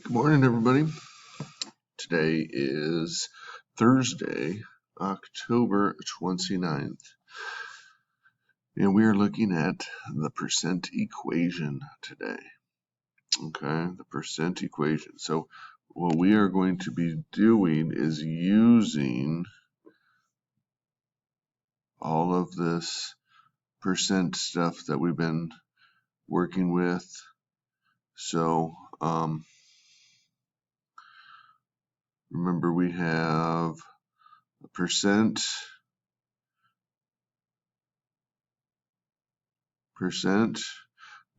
Good morning, everybody. Today is Thursday, October 29th, and we are looking at the percent equation today. Okay, the percent equation. So what we are going to be doing is using all of this percent stuff that we've been working with. So remember, we have a percent,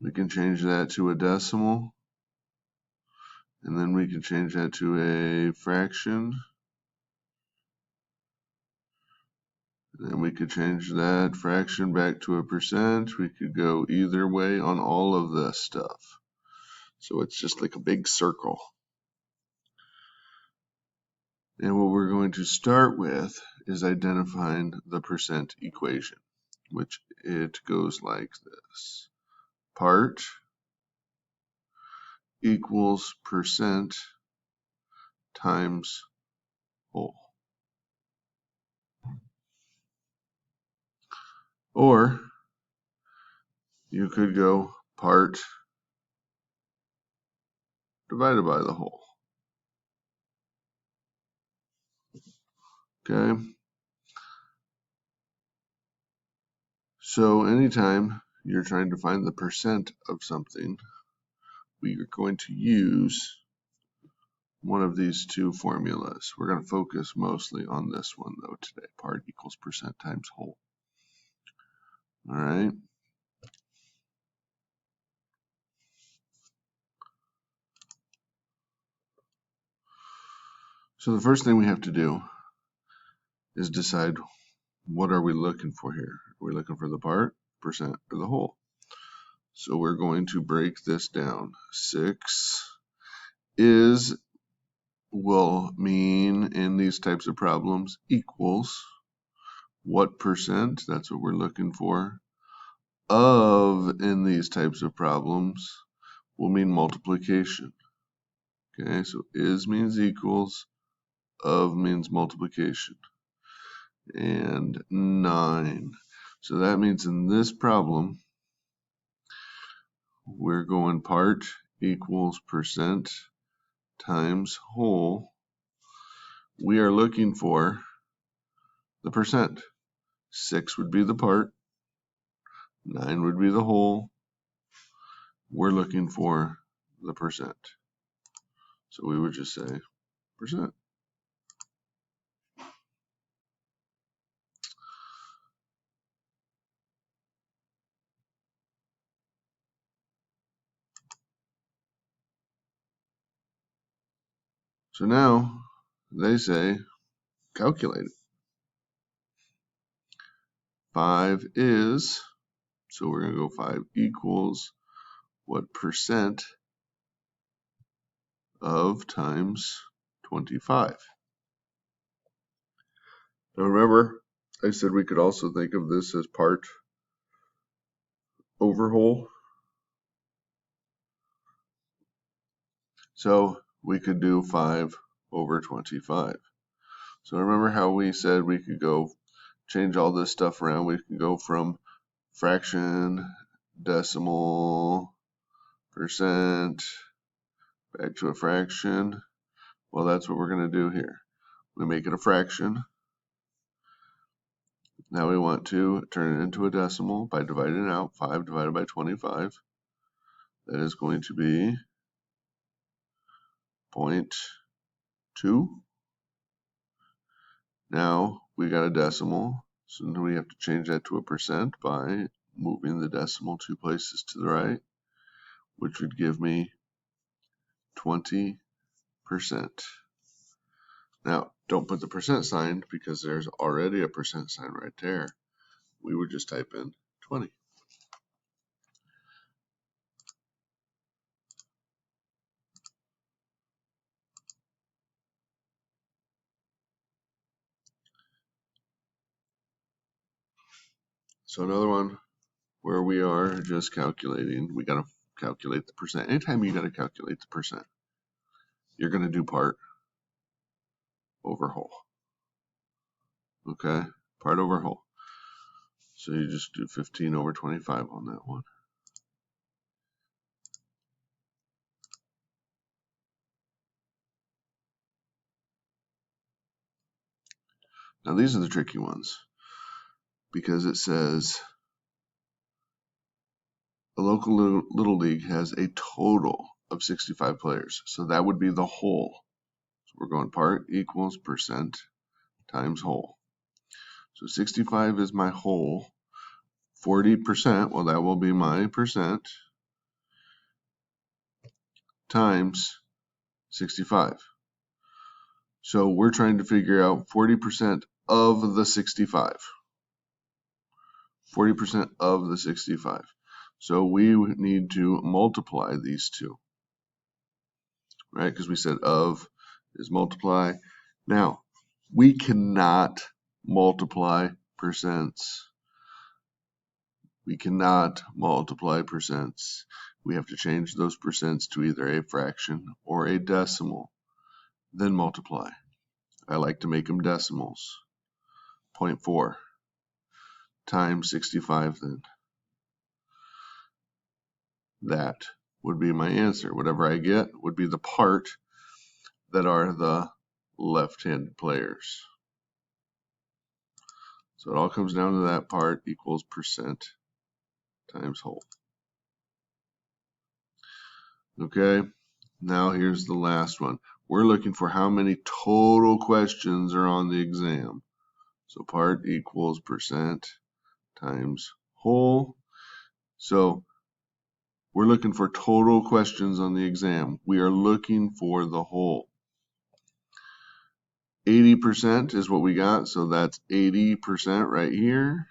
we can change that to a decimal, and then we can change that to a fraction, and then we could change that fraction back to a percent. We could go either way on all of this stuff. So it's just like a big circle. And what we're going to start with is identifying the percent equation, which it goes like this. Part equals percent times whole. Or you could go part divided by the whole. Okay? So anytime you're trying to find the percent of something, we are going to use one of these two formulas. We're going to focus mostly on this one though today. Part equals percent times whole. All right. So the first thing we have to do is decide, what are we looking for here? Are we looking for the part, percent, or the whole? So we're going to break this down. 6 will mean in these types of problems equals what percent, that's what we're looking for. Of in these types of problems will mean multiplication. Okay, so is means equals, of means multiplication. And 9. So that means in this problem, we're going part equals percent times whole. We are looking for the percent. 6 would be the part, 9 would be the whole. We're looking for the percent. So we would just say percent. So now they say calculate it. 5 is, so we're going to go 5 equals what percent of times 25. Now remember, I said we could also think of this as part over whole. So we could do 5 over 25. So remember how we said we could go change all this stuff around. We could go from fraction, decimal, percent, back to a fraction. Well, that's what we're going to do here. We make it a fraction. Now we want to turn it into a decimal by dividing it out. 5 divided by 25. That is going to be 0.2. Now we got a decimal, so now we have to change that to a percent by moving the decimal 2 places to the right, which would give me 20%. Now, don't put the percent sign because there's already a percent sign right there. We would just type in 20. So another one where we are just calculating, we got to calculate the percent. Anytime you got to calculate the percent, you're going to do part over whole. Okay, part over whole. So you just do 15 over 25 on that one. Now these are the tricky ones because it says a local little league has a total of 65 players. So that would be the whole. So we're going part equals percent times whole. So 65 is my whole. 40%, well, that will be my percent times 65. So we're trying to figure out 40% of the 65. 40% of the 65. So we need to multiply these two, right? Because we said of is multiply. Now, we cannot multiply percents. We cannot multiply percents. We have to change those percents to either a fraction or a decimal, then multiply. I like to make them decimals. 0.4 times 65 then. That would be my answer. Whatever I get would be the part that are the left-handed players. So it all comes down to that part equals percent times whole. Okay, now here's the last one. We're looking for how many total questions are on the exam. So part equals percent times whole. So we're looking for total questions on the exam. We are looking for the whole. 80% is what we got, so that's 80% right here.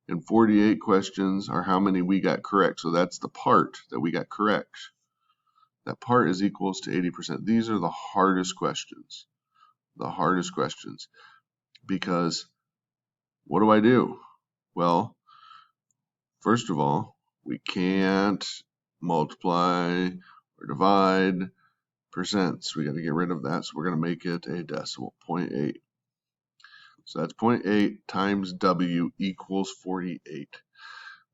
And 48 questions are how many we got correct. So that's the part that we got correct. That part is equals to 80%. These are the hardest questions. The hardest questions. Because what do I do? Well, first of all, we can't multiply or divide percents. We got to get rid of that. So we're going to make it a decimal, 0.8. So that's 0.8 times W equals 48.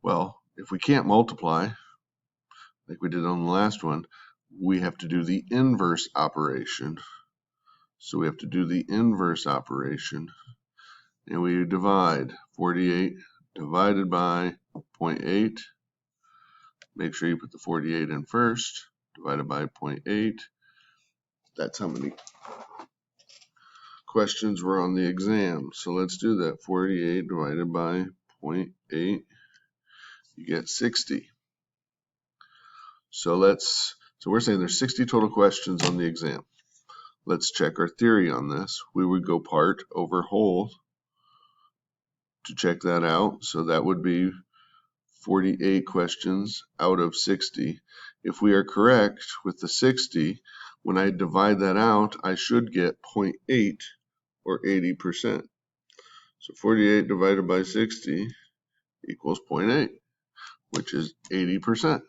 Well, if we can't multiply, like we did on the last one, we have to do the inverse operation. So we have to do the inverse operation, and we divide 48 divided by 0.8. Make sure you put the 48 in first, divided by 0.8. That's how many questions were on the exam. So let's do that. 48 divided by 0.8, you get 60. So we're saying there's 60 total questions on the exam. Let's check our theory on this. We would go part over whole to check that out. So that would be 48 questions out of 60. If we are correct with the 60, when I divide that out, I should get 0.8 or 80%. So 48 divided by 60 equals 0.8, which is 80%.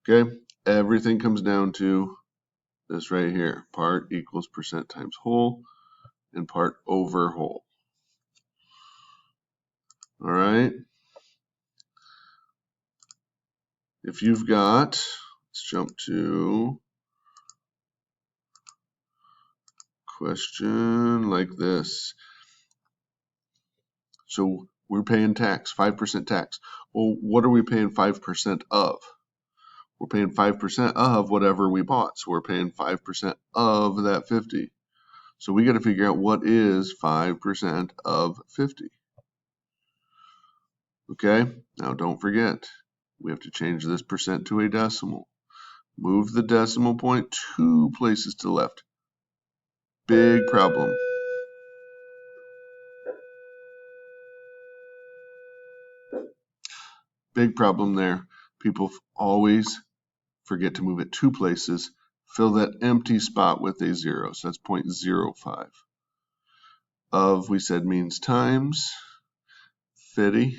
Okay, everything comes down to this right here. Part equals percent times whole and part over whole. All right. If you've got, let's jump to question like this. So we're paying tax, 5% tax. Well, what are we paying 5% of? We're paying 5% of whatever we bought. So we're paying 5% of that 50. So we got to figure out what is 5% of 50. Okay, now don't forget, we have to change this percent to a decimal. Move the decimal point 2 places to the left. Big problem. Big problem there. People always forget to move it 2 places. Fill that empty spot with a 0. So that's 0.05. Of, we said, means times 50.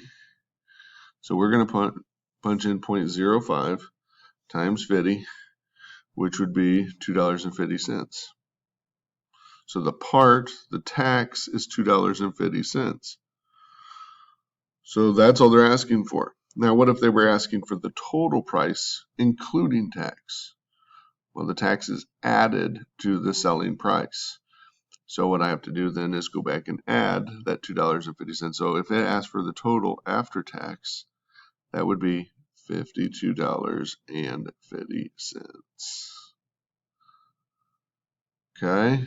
So we're going to punch in 0.05 times 50. which would be $2.50. So the tax is $2.50. So that's all they're asking for. Now, what if they were asking for the total price, including tax? Well, the tax is added to the selling price. So what I have to do then is go back and add that $2.50. So if it asks for the total after tax, that would be $52.50. Okay,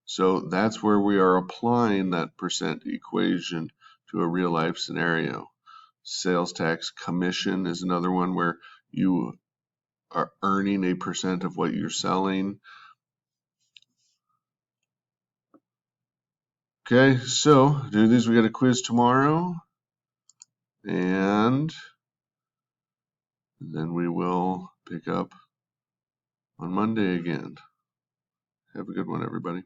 so that's where we are applying that percent equation to a real life scenario. Sales tax commission is another one where you are earning a percent of what you're selling. Okay, so do these. We got a quiz tomorrow, and then we will pick up on Monday again. Have a good one, everybody.